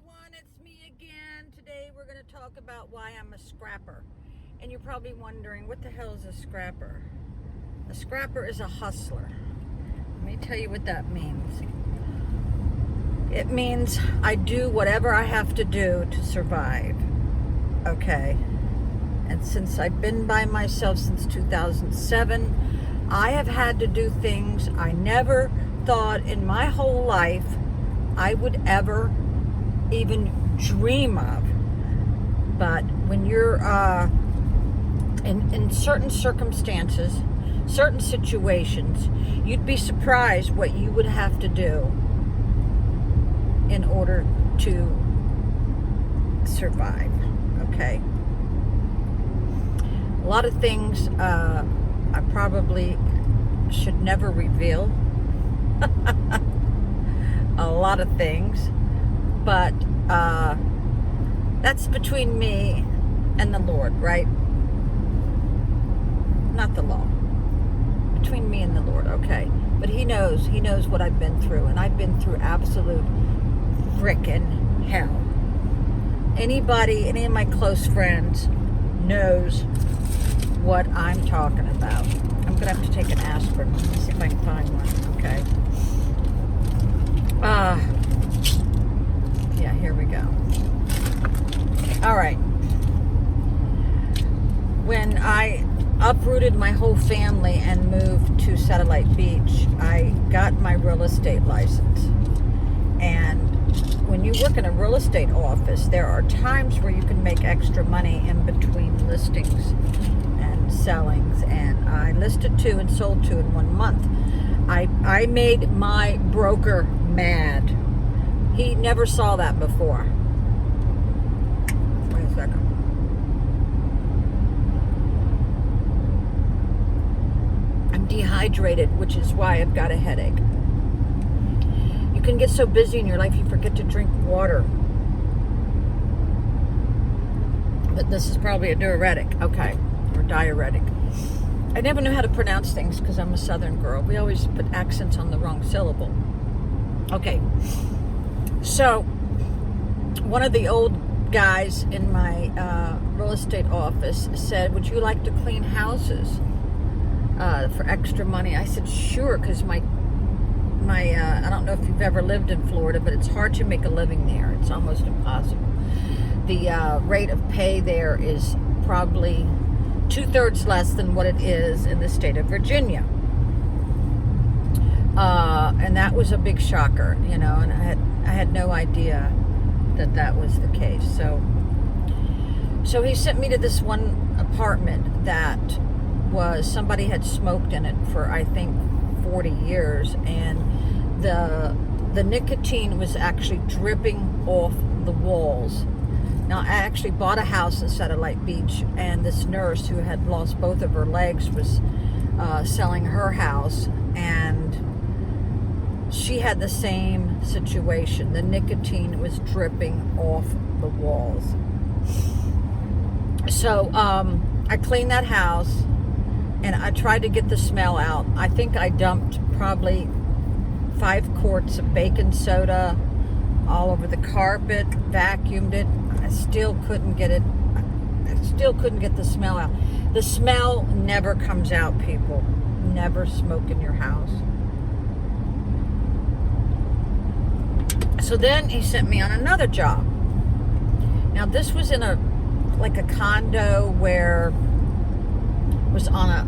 everyone, it's me again. Today we're going to talk about why I'm a scrapper. And you're probably wondering, what the hell is a scrapper? A scrapper is a hustler. Let me tell you what that means. It means I do whatever I have to do to survive. Okay? And since I've been by myself since 2007, I have had to do things I never thought in my whole life I would ever even dream of. But when you're in certain circumstances, certain situations, you'd be surprised what you would have to do in order to survive. Okay? A lot of things I probably should never reveal. A lot of things, but that's between me and the Lord, right? Not the law. Between me and the Lord, okay? But He knows what I've been through, and I've been through absolute frickin' hell. Any of my close friends knows what I'm talking about. I'm gonna have to take an aspirin. Let me see if I can find one. Okay. Yeah, here we go. All right. When I uprooted my whole family and moved to Satellite Beach, I got my real estate license. And when you work in a real estate office, there are times where you can make extra money in between listings and sellings. And I listed 2 and sold 2 in 1 month. I made my broker mad. He never saw that before. Wait a second. I'm dehydrated, which is why I've got a headache. You can get so busy in your life you forget to drink water. But this is probably a diuretic. Okay. Or diuretic. I never knew how to pronounce things because I'm a Southern girl. We always put accents on the wrong syllable. Okay. So, one of the old guys in my real estate office said, "Would you like to clean houses for extra money?" I said, "Sure," because my I don't know if you've ever lived in Florida, but it's hard to make a living there. It's almost impossible. The rate of pay there is probably 2/3 less than what it is in the state of Virginia. And that was a big shocker, and I had no idea that was the case. So he sent me to this one apartment that was, somebody had smoked in it for, I think, 40 years, and the nicotine was actually dripping off the walls. Now, I actually bought a house in Satellite Beach, and this nurse who had lost both of her legs was selling her house, and she had the same situation. The nicotine was dripping off the walls. So I cleaned that house, and I tried to get the smell out. I think I dumped probably 5 quarts of baking soda all over the carpet, vacuumed it. I still couldn't get it. I still couldn't get the smell out. The smell never comes out, people. Never smoke in your house. So then he sent me on another job. Now this was in a condo where it was on a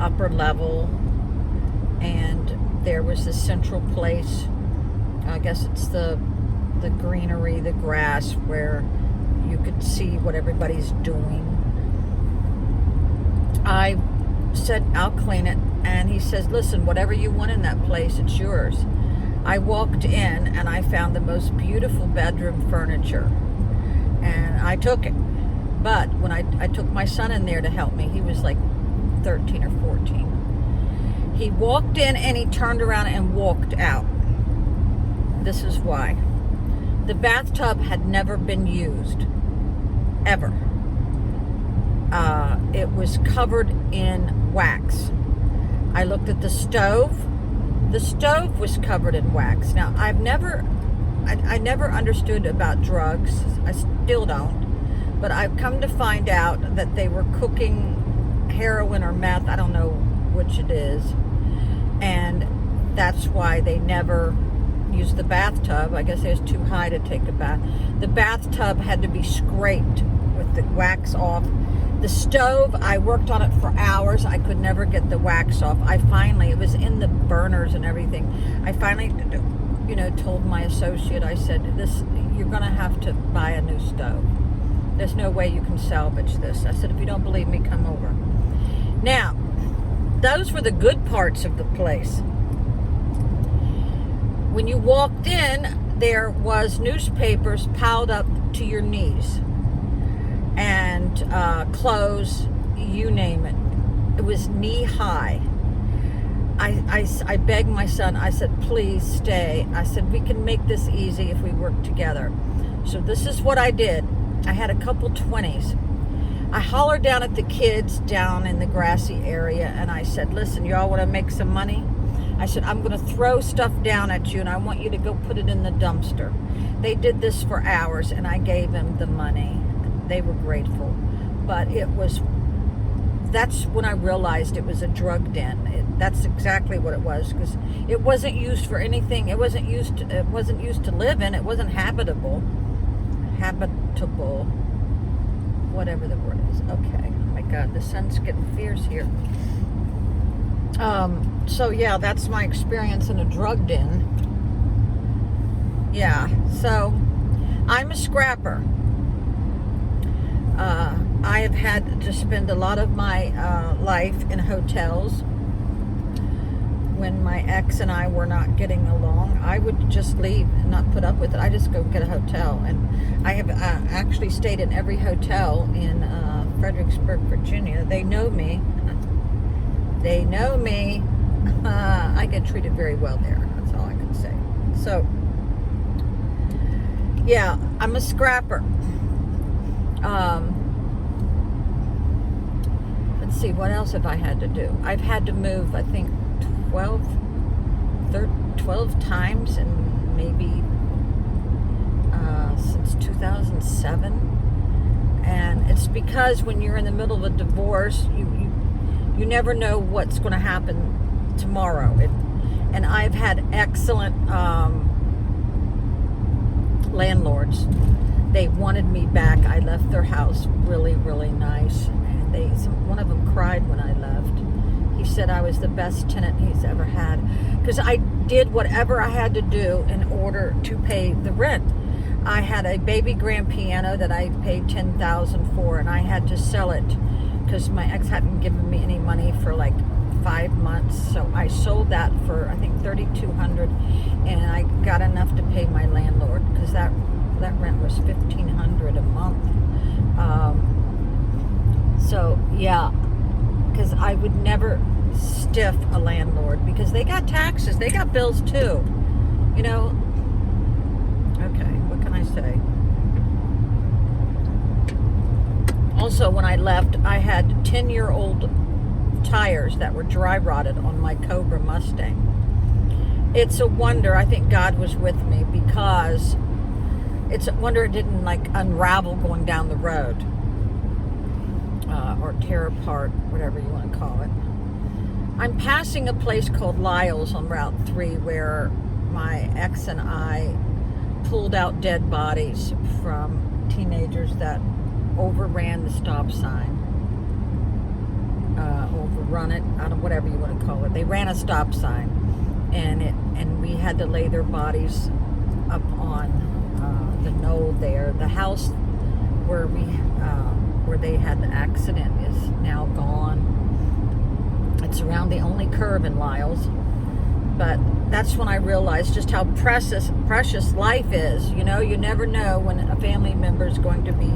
upper level, and there was this central place. I guess it's the greenery, the grass, where you could see what everybody's doing. I said, "I'll clean it." And he says, "Listen, whatever you want in that place, it's yours." I walked in and I found the most beautiful bedroom furniture, and I took it. But when I took my son in there to help me, he was like 13 or 14. He walked in and he turned around and walked out. This is why. The bathtub had never been used, ever. It was covered in wax. I looked at the stove. The stove was covered in wax. Now, I've never I never understood about drugs. I still don't. But I've come to find out that they were cooking heroin or meth. I don't know which it is. And that's why they never used the bathtub. I guess it was too high to take a bath. The bathtub had to be scraped with the wax off. The stove, I worked on it for hours. I could never get the wax off. It was in the burners and everything. I finally, told my associate, I said, you're going to have to buy a new stove. There's no way you can salvage this. I said, if you don't believe me, come over. Now, those were the good parts of the place. When you walked in, there was newspapers piled up to your knees. And clothes, you name it. It was knee high. I begged my son, I said, please stay. I said, we can make this easy if we work together. So this is what I did. I had a couple 20s. I hollered down at the kids down in the grassy area, and I said, listen, y'all want to make some money? I said, I'm going to throw stuff down at you, and I want you to go put it in the dumpster. They did this for hours, and I gave them the money. They were grateful. But that's when I realized it was a drug den. That's exactly what it was, because it wasn't used for anything. It wasn't used to live in. It wasn't habitable, whatever the word is. Okay. Oh my God, the sun's getting fierce here. So yeah, that's my experience in a drug den. Yeah. So I'm a scrapper. I have had to spend a lot of my life in hotels. When my ex and I were not getting along, I would just leave and not put up with it. I just go get a hotel. And I have actually stayed in every hotel in Fredericksburg, Virginia. They know me. They know me. I get treated very well there. That's all I can say. So, yeah, I'm a scrapper. Let's see, what else have I had to do? I've had to move, I think, 12 times, and maybe since 2007. And it's because when you're in the middle of a divorce, you never know what's going to happen tomorrow. And I've had excellent landlords. They wanted me back. I left their house really, really nice. And one of them cried when I left. He said I was the best tenant he's ever had, because I did whatever I had to do in order to pay the rent. I had a baby grand piano that I paid $10,000 for, and I had to sell it because my ex hadn't given me any money for like 5 months. So I sold that for, I think, $3,200, and I got enough to pay my landlord, because that rent was $1,500 a month. So yeah, because I would never stiff a landlord, because they got taxes, they got bills too, Okay, what can I say? Also, when I left, I had 10-year-old tires that were dry rotted on my Cobra Mustang. It's a wonder. I think God was with me, because it's a wonder it didn't unravel going down the road, or tear apart, whatever you want to call it. I'm passing a place called Lyle's on Route 3, where my ex and I pulled out dead bodies from teenagers that overran the stop sign. Overrun it, I don't know, whatever you want to call it. They ran a stop sign, and we had to lay their bodies up on the knoll there. The house where they had the accident is now gone. It's around the only curve in Lyle's. But that's when I realized just how precious life is. You never know when a family member is going to be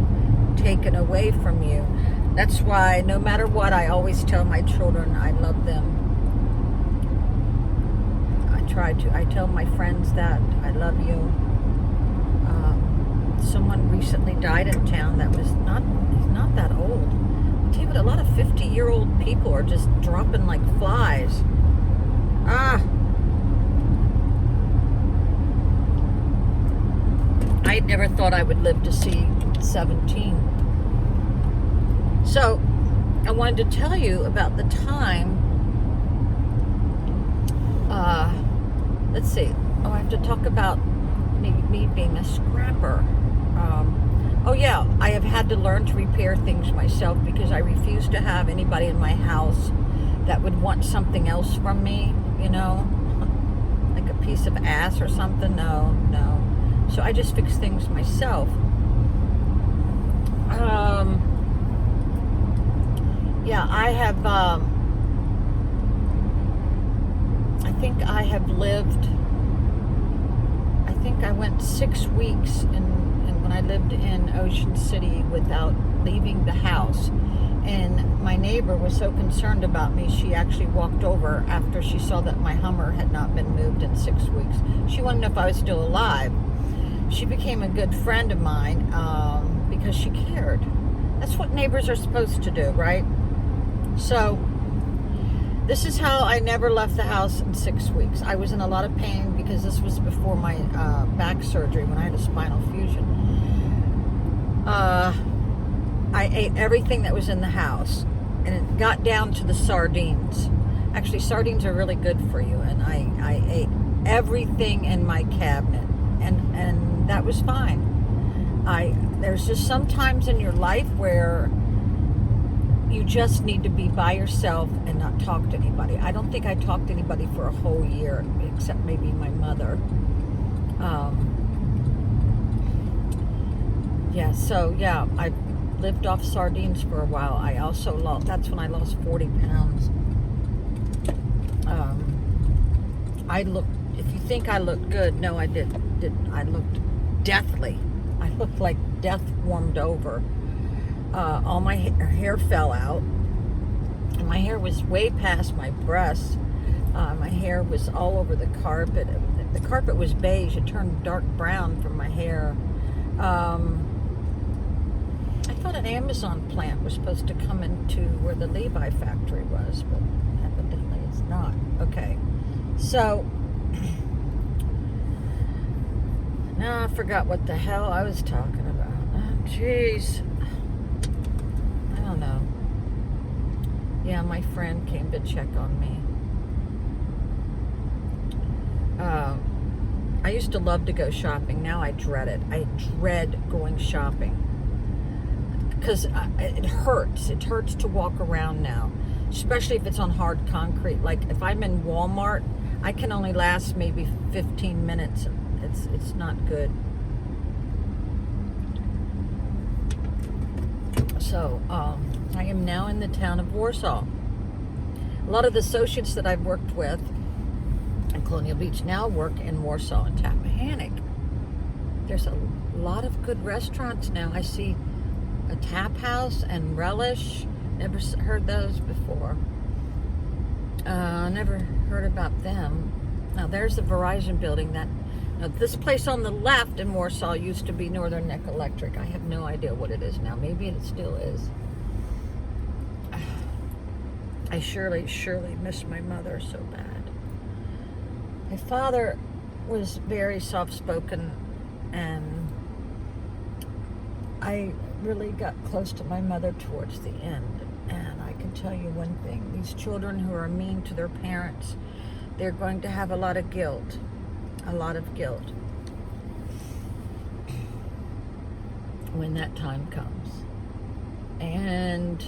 taken away from you. That's why no matter what, I always tell my children I love them. I tell my friends that I love you. Someone recently died in town that was not that old. I'll tell you what, a lot of 50-year-old people are just dropping like flies. I never thought I would live to see 17. So I wanted to tell you about the time, let's see, I have to talk about me being a scrapper. Oh yeah, I have had to learn to repair things myself because I refuse to have anybody in my house that would want something else from me, you know, like a piece of ass or something. No. So I just fix things myself. Yeah, I have, I think I went 6 weeks when I lived in Ocean City without leaving the house. And my neighbor was so concerned about me, she actually walked over after she saw that my Hummer had not been moved in 6 weeks. She wanted to know if I was still alive. She became a good friend of mine because she cared. That's what neighbors are supposed to do, right? So this is how I never left the house in 6 weeks. I was in a lot of pain because this was before my back surgery when I had a spinal fusion. I ate everything that was in the house, and it got down to the sardines. Actually, sardines are really good for you, and I ate everything in my cabinet, and that was fine. There's just some times in your life where you just need to be by yourself and not talk to anybody. I don't think I talked to anybody for a whole year, except maybe my mother. I lived off sardines for a while. I also lost, that's when I lost 40 pounds. If you think I looked good, no, I didn't. I looked deathly. I looked like death warmed over. All my hair fell out. And my hair was way past my breasts. My hair was all over the carpet. The carpet was beige. It turned dark brown from my hair. I thought an Amazon plant was supposed to come into where the Levi factory was, but evidently it's not. Okay. So, now I forgot what the hell I was talking about. Oh, jeez. I don't know. Yeah, my friend came to check on me. I used to love to go shopping. Now I dread it. I dread going shopping because it hurts. It hurts to walk around now, especially if it's on hard concrete. Like if I'm in Walmart, I can only last maybe 15 minutes. It's not good. So I am now in the town of Warsaw. A lot of the associates that I've worked with in Colonial Beach now work in Warsaw and Tappahannock. There's a lot of good restaurants now. I see a Tap House and Relish. Never heard those before. Never heard about them. Now there's the Verizon building. Now this place on the left in Warsaw used to be Northern Neck Electric. I have no idea what it is now. Maybe it still is. I surely miss my mother so bad. My father was very soft-spoken, and I really got close to my mother towards the end. And I can tell you one thing. These children who are mean to their parents, they're going to have a lot of guilt. A lot of guilt when that time comes. And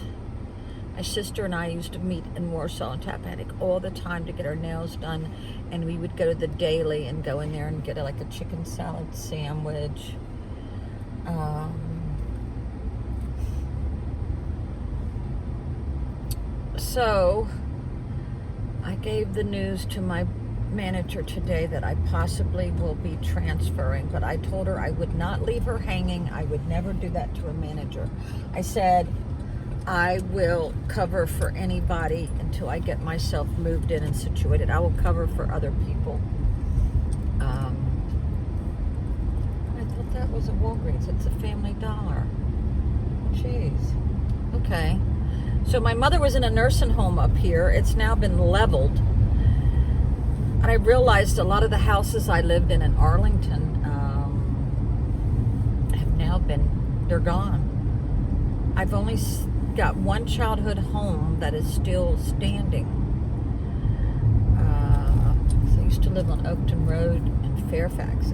my sister and I used to meet in Warsaw and Tappahannock all the time to get our nails done, and we would go to the Daily and go in there and get like a chicken salad sandwich. So I gave the news to my manager today that I possibly will be transferring, but I told her I would not leave her hanging. I would never do that to a manager. I said I will cover for anybody until I get myself moved in and situated. I will cover for other people. I thought that was a Walgreens. It's a Family Dollar. Jeez. Okay. So my mother was in a nursing home up here. It's now been leveled. And I realized a lot of the houses I lived in Arlington, they're gone. I've only got one childhood home that is still standing. So I used to live on Oakton Road in Fairfax.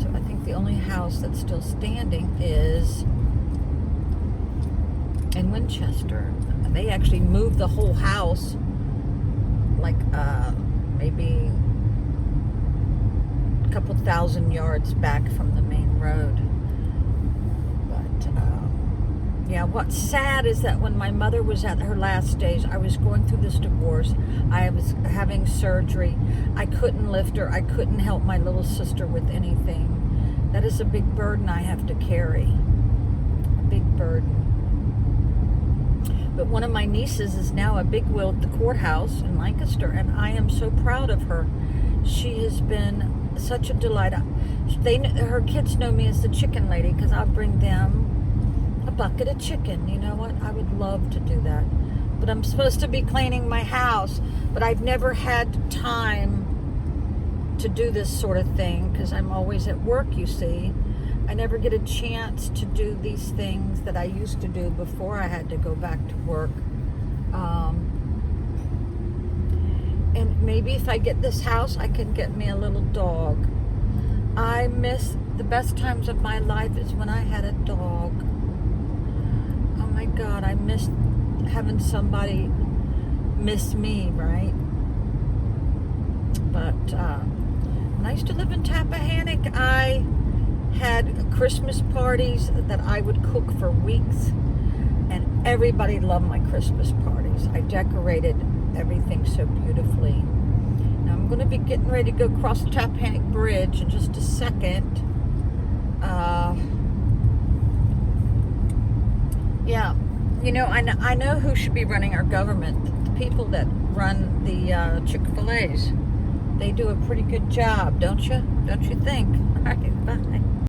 So I think the only house that's still standing is in Winchester. And they actually moved the whole house like maybe a couple thousand yards back from the main road. But yeah, what's sad is that when my mother was at her last days, I was going through this divorce. I was having surgery. I couldn't lift her. I couldn't help my little sister with anything. That is a big burden I have to carry. A big burden. But one of my nieces is now a big wheel at the courthouse in Lancaster, and I am so proud of her. She has been such a delight. Her kids know me as the chicken lady because I'll bring them a bucket of chicken. You know what? I would love to do that. But I'm supposed to be cleaning my house, but I've never had time to do this sort of thing because I'm always at work, you see. I never get a chance to do these things that I used to do before I had to go back to work. And maybe if I get this house, I can get me a little dog. I miss the best times of my life is when I had a dog. Oh my God, I miss having somebody miss me, right? But when I used to live in Tappahannock, I had Christmas parties that I would cook for weeks, and everybody loved my Christmas parties. I decorated everything so beautifully. Now I'm going to be getting ready to go across the Tappahannock Bridge in just a second. Yeah, you know, I know who should be running our government. The people that run the Chick-fil-A's. They do a pretty good job, don't you? Don't you think? All right, bye.